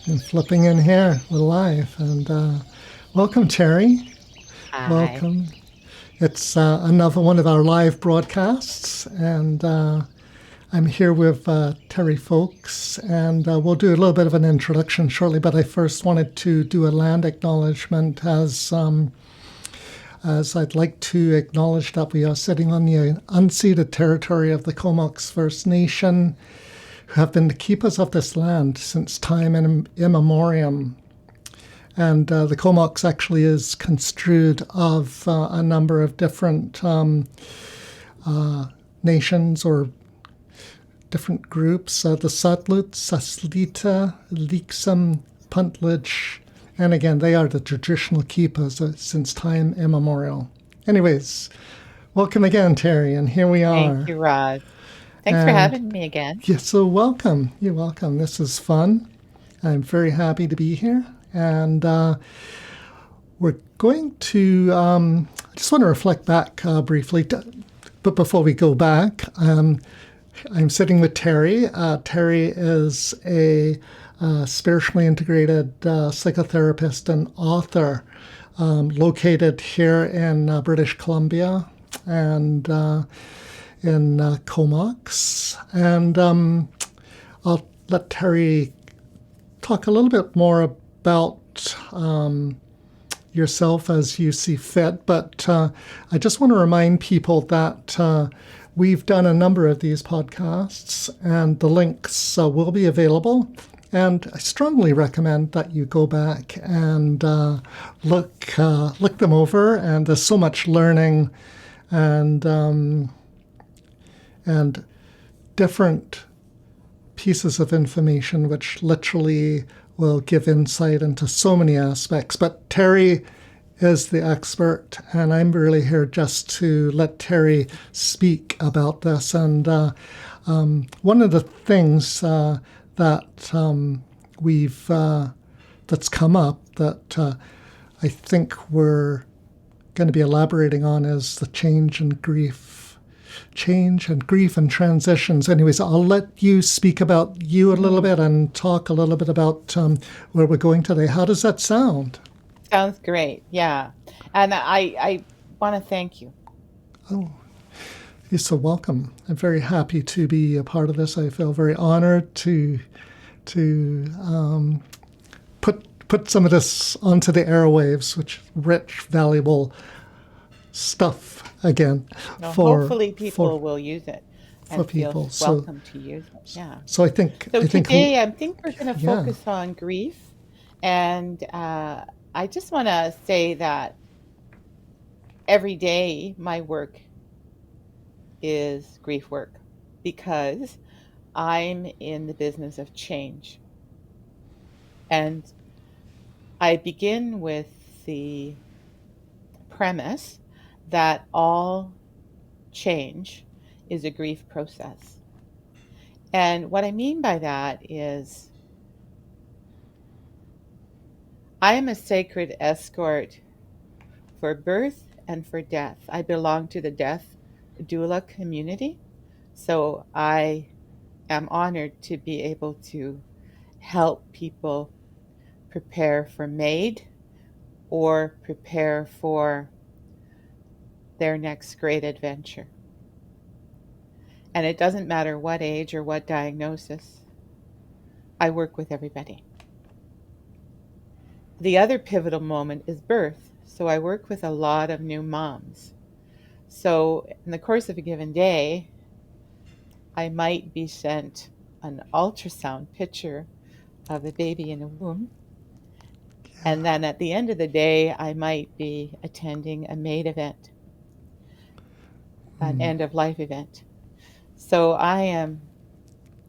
I'm flipping in here. We're live. And welcome, Terry. Hi. Welcome. It's another one of our live broadcasts. And I'm here with Terry Folks. And we'll do a little bit of an introduction shortly. But I first wanted to do a land acknowledgement as I'd like to acknowledge that we are sitting on the unceded territory of the Comox First Nation, who have been the keepers of this land since time immemorial. And the Comox actually is construed of a number of different nations or different groups. The Satlut, Saslita, Liksum, Puntlich, and again, they are the traditional keepers since time immemorial. Anyways, welcome again, Terry, and here we Thank are. you, Rod. Thanks for And having me again. yeah, so welcome. You're welcome. This is fun. I'm very happy to be here. And we're going to, I just want to reflect back briefly. But before we go back, I'm sitting with Terry. Terry is a spiritually integrated psychotherapist and author located here in British Columbia and in Comox. And I'll let Terry talk a little bit more about yourself as you see fit. But I just want to remind people that we've done a number of these podcasts, and the links will be available. And I strongly recommend that you go back and look them over. And there's so much learning and different pieces of information which literally will give insight into so many aspects. But Terry is the expert, and I'm really here just to let Terry speak about this. And one of the things that we've that's come up that I think we're going to be elaborating on is the change and grief and transitions. Anyways, I'll let you speak about you a little Mm, bit and talk a little bit about where we're going today. How does that sound? Sounds great. Yeah. And I want to thank you. Oh, you're so welcome. I'm very happy to be a part of this. I feel very honored to put some of this onto the airwaves, which rich, valuable stuff again Well, for hopefully for people will use it for and feel people. So welcome to use it. Yeah. so I think So I think today I think we're going to yeah. focus on grief. And I just want to say that every day my work is grief work because I'm in the business of change. And I begin with the premise that all change is a grief process. And what I mean by that is I am a sacred escort for birth and for death. I belong to the death doula community. So I am honored to be able to help people prepare for MAID or prepare for their next great adventure. And it doesn't matter what age or what diagnosis, I work with everybody. The other pivotal moment is birth. So I work with a lot of new moms. So in the course of a given day, I might be sent an ultrasound picture of the baby in the womb. And then at the end of the day, I might be attending a MAID event, an Mm. end of life event. So I am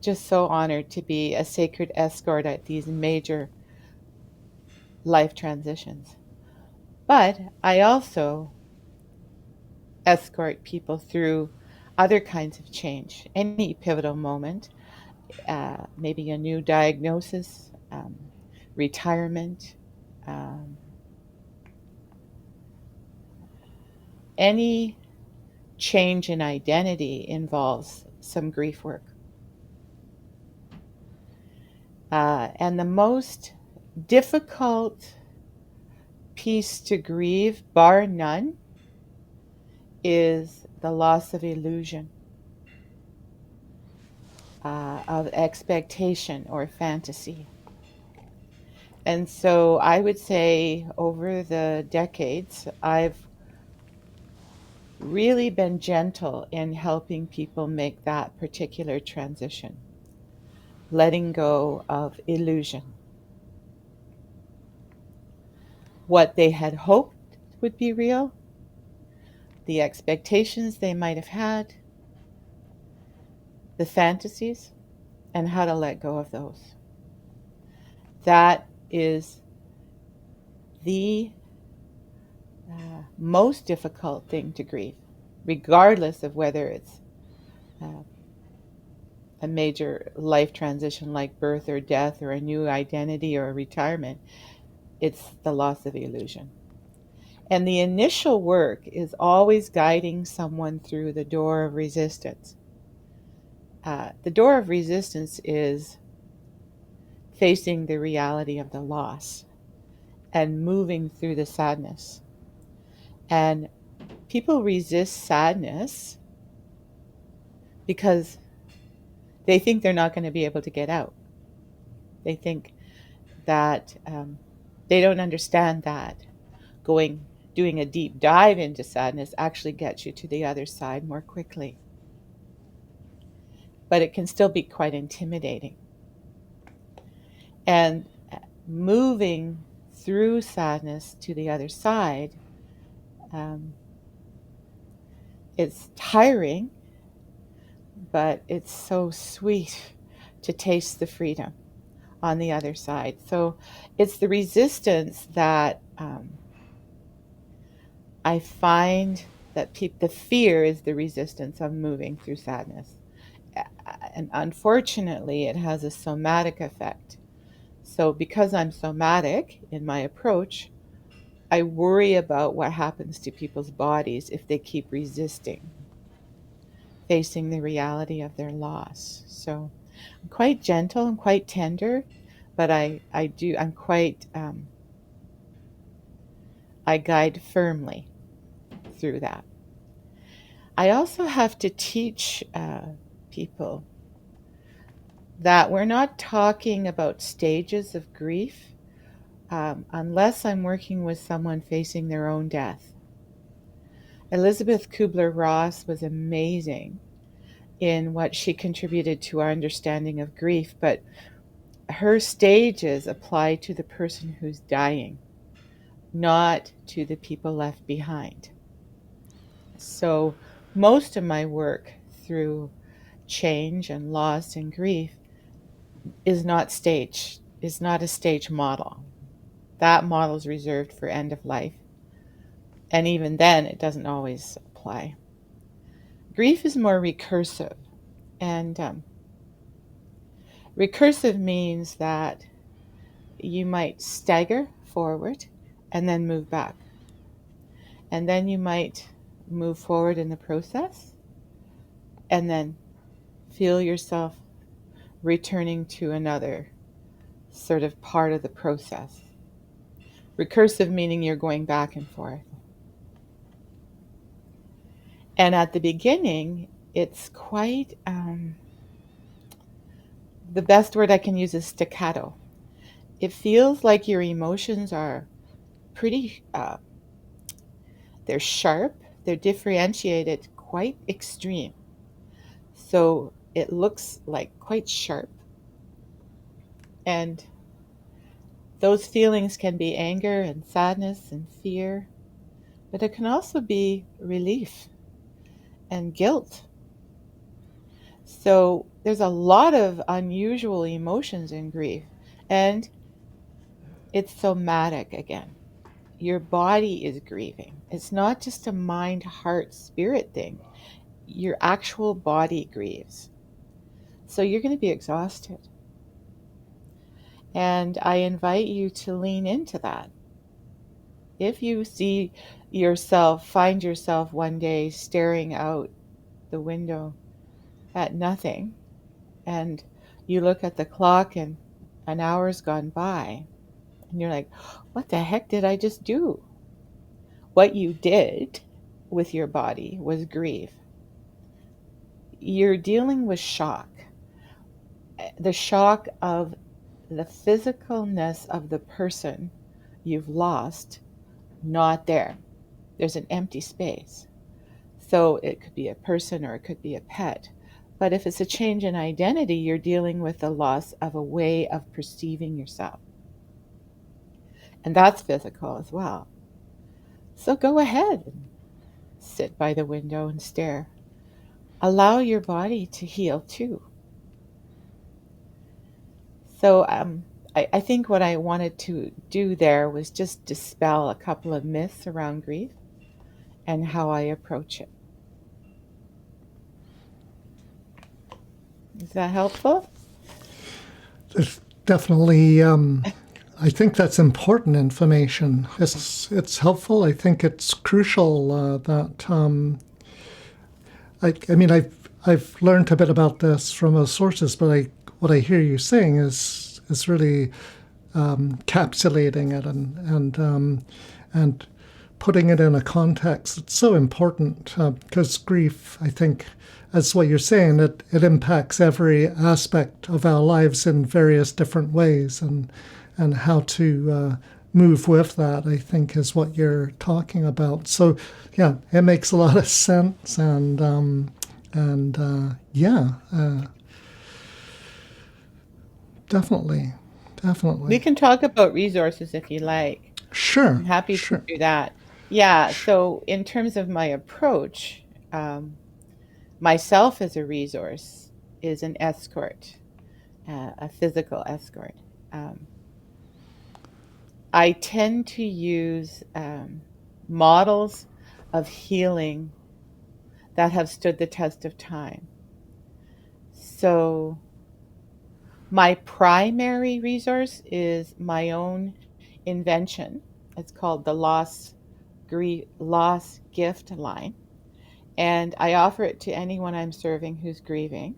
just so honored to be a sacred escort at these major life transitions. But I also escort people through other kinds of change, any pivotal moment, maybe a new diagnosis, retirement, um, any change in identity involves some grief work. And the most difficult piece to grieve, bar none, is the loss of illusion, of expectation or fantasy. And so I would say over the decades, I've really been gentle in helping people make that particular transition, letting go of illusion. What they had hoped would be real, the expectations they might have had, the fantasies, and how to let go of those. That is the most difficult thing to grieve, regardless of whether it's uh, a major life transition like birth or death or a new identity or a retirement. It's the loss of illusion. And the initial work is always guiding someone through the door of resistance. The door of resistance is facing the reality of the loss and moving through the sadness. And people resist sadness because they think they're not going to be able to get out. They think that they don't understand that doing a deep dive into sadness actually gets you to the other side more quickly. But it can still be quite intimidating. And moving through sadness to the other side, it's tiring, but it's so sweet to taste the freedom on the other side. So it's the resistance that I find that the fear is the resistance of moving through sadness. And unfortunately, it has a somatic effect. So because I'm somatic in my approach, I worry about what happens to people's bodies if they keep resisting facing the reality of their loss. So I'm quite gentle and quite tender, but I'm quite, I guide firmly through that. I also have to teach people that we're not talking about stages of grief unless I'm working with someone facing their own death. Elizabeth Kubler-Ross was amazing in what she contributed to our understanding of grief, but her stages apply to the person who's dying, not to the people left behind. So most of my work through change and loss and grief is not a stage model. That model is reserved for end of life. And even then, it doesn't always apply. Grief is more recursive. And recursive means that you might stagger forward and then move back. And then you might move forward in the process and then feel yourself returning to another sort of part of the process. Recursive meaning you're going back and forth. And at the beginning, it's quite, the best word I can use is staccato. It feels like your emotions are pretty, they're sharp, they're differentiated, quite extreme. So it looks like quite sharp. And those feelings can be anger and sadness and fear, but it can also be relief and guilt. So there's a lot of unusual emotions in grief, and it's somatic again. Your body is grieving. It's not just a mind, heart, spirit thing. Your actual body grieves. So you're going to be exhausted. And I invite you to lean into that. If you find yourself one day staring out the window at nothing, and you look at the clock and an hour's gone by, and you're like, what the heck did I just do? What you did with your body was grieve. You're dealing with shock, the shock of the physicalness of the person you've lost, not there. There's an empty space. So it could be a person or it could be a pet. But if it's a change in identity, you're dealing with the loss of a way of perceiving yourself. And that's physical as well. So go ahead and sit by the window and stare. Allow your body to heal too. So I think what I wanted to do there was just dispel a couple of myths around grief and how I approach it. Is that helpful? There's definitely, I think that's important information. It's helpful. I think it's crucial that I mean I've learned a bit about this from other sources, but what I hear you saying is really encapsulating it and putting it in a context. It's so important because grief, I think, as what you're saying, it impacts every aspect of our lives in various different ways, and how to move with that, I think, is what you're talking about. So, yeah, it makes a lot of sense, and yeah, definitely, We definitely, can talk about resources if you like. I'm sure, happy to sure. do that. Yeah, so in terms of my approach, um, myself as a resource is an escort, a physical escort. Um, I tend to use models of healing that have stood the test of time. So, my primary resource is my own invention. It's called the Loss Gift Line, and I offer it to anyone I'm serving who's grieving.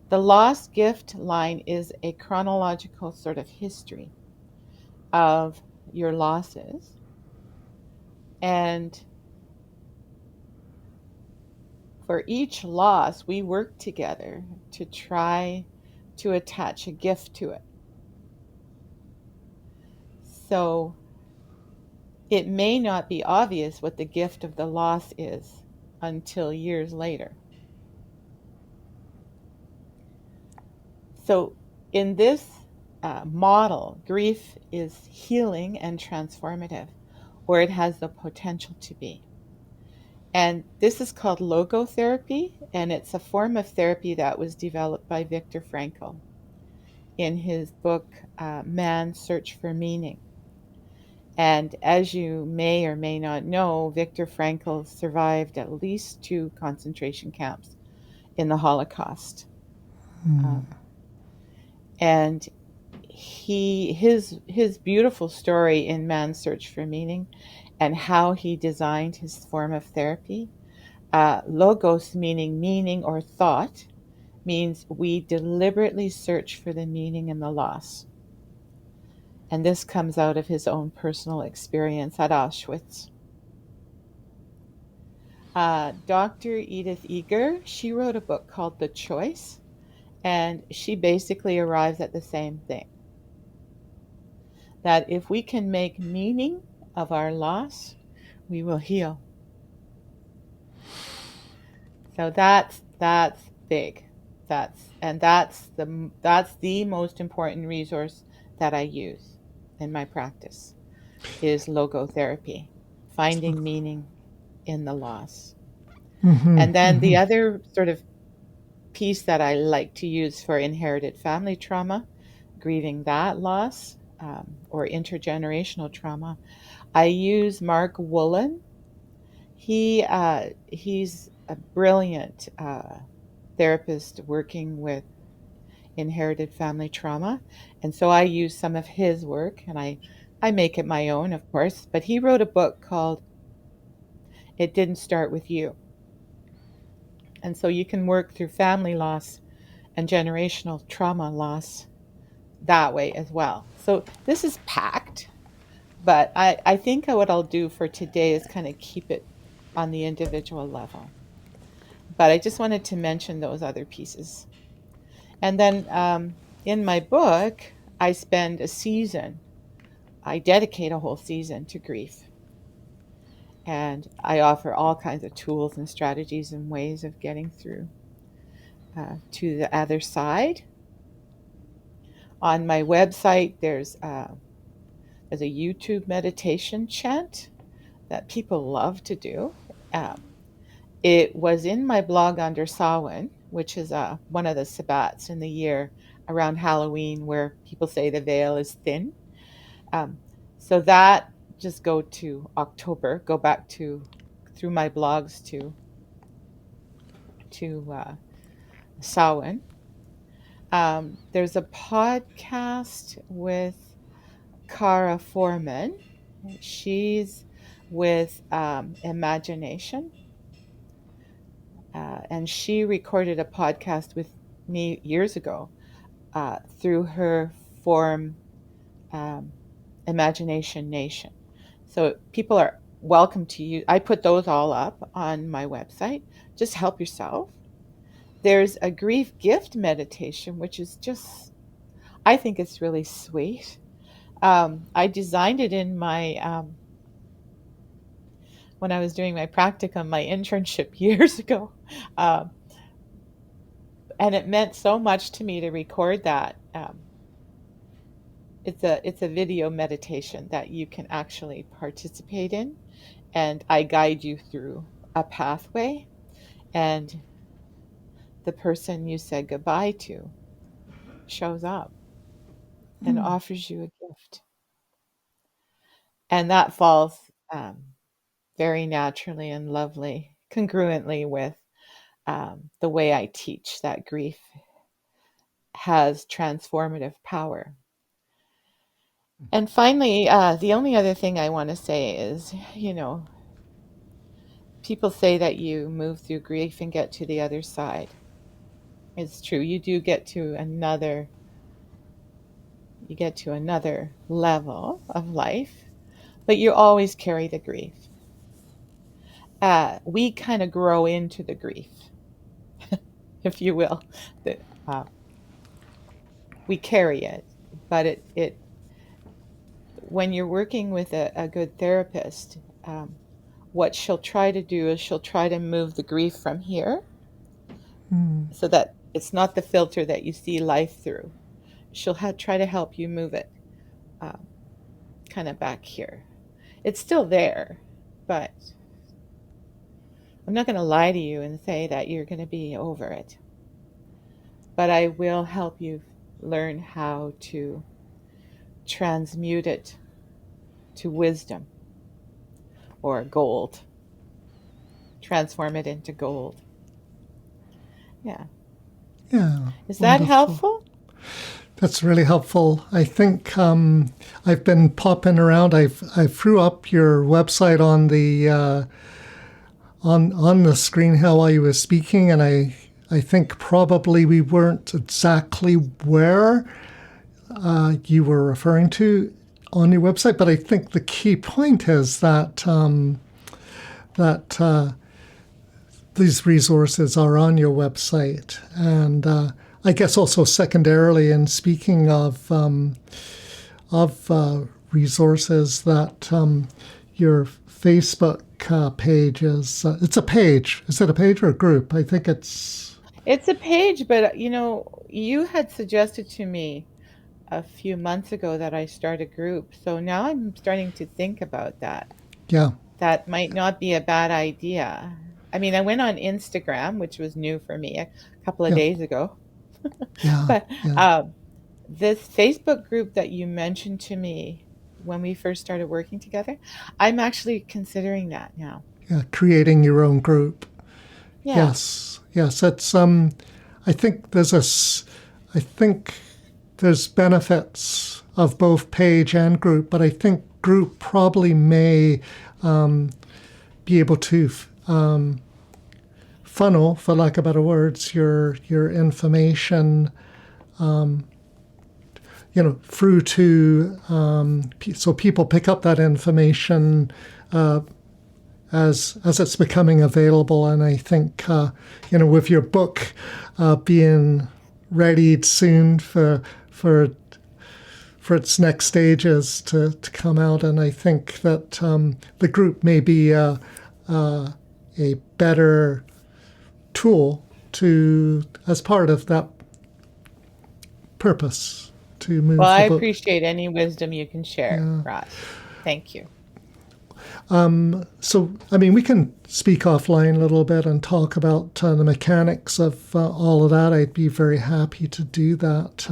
The Loss Gift Line is a chronological sort of history of your losses, and for each loss, we work together to try to attach a gift to it. So it may not be obvious what the gift of the loss is until years later. So, in this model, grief is healing and transformative, or it has the potential to be. And this is called logotherapy, and it's a form of therapy that was developed by Viktor Frankl in his book, Man's Search for Meaning. And as you may or may not know, Viktor Frankl survived at least two concentration camps in the Holocaust. Um, and his beautiful story in Man's Search for Meaning and how he designed his form of therapy. Logos, meaning meaning or thought, means we deliberately search for the meaning in the loss. And this comes out of his own personal experience at Auschwitz. Dr. Edith Eger, she wrote a book called The Choice, and she basically arrives at the same thing, that if we can make meaning of our loss, we will heal. So that's big. That's the most important resource that I use in my practice is logotherapy, finding meaning in the loss. Hmm. And then Hmm. the other sort of piece that I like to use for inherited family trauma, grieving that loss, or intergenerational trauma, I use Mark Woolen. He's a brilliant therapist working with inherited family trauma, and so I use some of his work, and I make it my own, of course. But he wrote a book called "It Didn't Start with You," and so you can work through family loss and generational trauma loss that way as well. So this is packed, but I think what I'll do for today is kind of keep it on the individual level. But I just wanted to mention those other pieces. And then in my book, I spend a season, I dedicate a whole season to grief. And I offer all kinds of tools and strategies and ways of getting through to the other side. On my website, there's a YouTube meditation chant that people love to do. It was in my blog under Samhain, which is one of the Sabbats in the year around Halloween, where people say the veil is thin. Um, so that just go to October, go back to through my blogs to Samhain. There's a podcast with Cara Foreman. She's with Imagination. And she recorded a podcast with me years ago through her forum, Imagination Nation. So people are welcome to use. I put those all up on my website. Just help yourself. There's a grief gift meditation, which is just, I think it's really sweet. I designed it in my when I was doing my practicum, my internship years ago. And it meant so much to me to record that. It's a video meditation that you can actually participate in, and I guide you through a pathway, and the person you said goodbye to shows up and offers you a gift. And that falls very naturally and lovely, congruently with the way I teach that grief has transformative power. And finally, the only other thing I want to say is, people say that you move through grief and get to the other side. It's true. You do get to another level of life, but you always carry the grief. We kind of grow into the grief, if you will. We carry it, but it when you're working with a good therapist, what she'll try to do is she'll try to move the grief from here so that it's not the filter that you see life through. She'll try to help you move it kind of back here. It's still there, but I'm not going to lie to you and say that you're going to be over it. But I will help you learn how to transmute it to wisdom or gold. Transform it into gold. Yeah. Yeah. Is that Wonderful. helpful? That's really helpful. I think I've been popping around. I threw up your website on the on the screen while you were speaking, and I think probably we weren't exactly where you were referring to on your website, but I think the key point is that these resources are on your website, and I guess also secondarily, in speaking of resources, that your Facebook page is it's a page. Is it a page or a group? I think it's a page, but you had suggested to me a few months ago that I start a group. So now I'm starting to think about that. Yeah. That might not be a bad idea. I mean, I went on Instagram, which was new for me a couple of days ago. Yeah. But this Facebook group that you mentioned to me when we first started working together, I'm actually considering that now. Yeah, creating your own group. Yeah. Yes. It's I think there's benefits of both page and group, but I think group probably may be able to funnel, for lack of better words, your information through to so people pick up that information as it's becoming available. And I think with your book being ready soon for its next stages to come out, and I think that the group may be a better tool as part of that purpose to move Well, I the book. appreciate any wisdom you can share, Ross. Thank you. So, we can speak offline a little bit and talk about the mechanics of all of that. I'd be very happy to do that.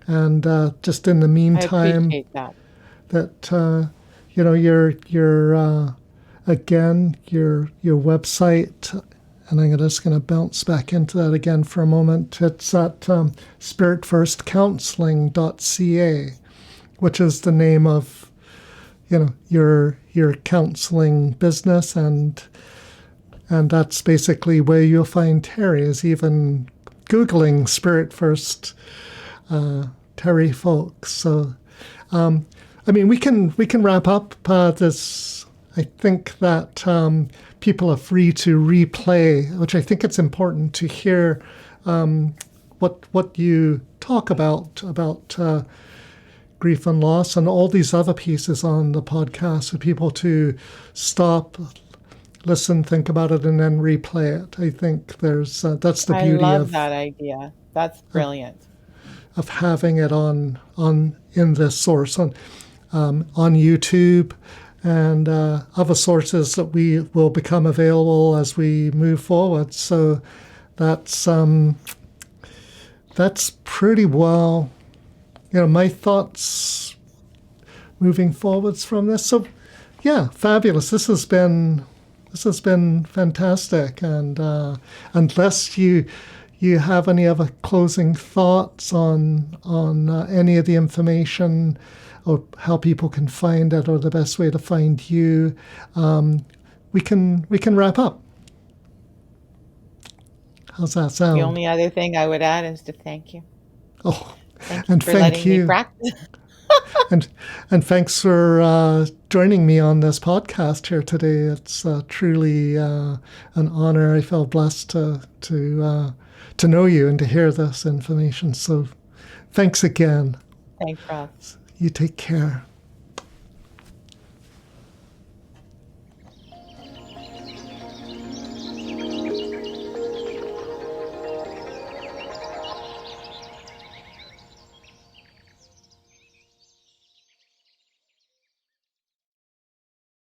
And just in the I meantime, appreciate that. your again, your website, and I'm just going to bounce back into that again for a moment. It's at spiritfirstcounseling.ca, which is the name of your counseling business, and that's basically where you'll find Terry. Is even Googling Spirit First Terry Folks. So we can wrap up this. I think that people are free to replay, which I think it's important to hear what you talk about grief and loss and all these other pieces on the podcast for people to stop, listen, think about it, and then replay it. I think that's the I beauty love of that idea. That's brilliant. of having it on in this source on YouTube and other sources that we will become available as we move forward. So that's pretty well, my thoughts moving forwards from this. So yeah, fabulous. This has been fantastic. And unless you have any other closing thoughts on any of the information or how people can find it or the best way to find you, we can wrap up. How's that sound? The only other thing I would add is to thank you. Oh, Thank you and for thank letting me you. practice. And thanks for joining me on this podcast here today. It's truly an honor. I feel blessed to know you and to hear this information. So thanks again. Thanks, Ross. You take care.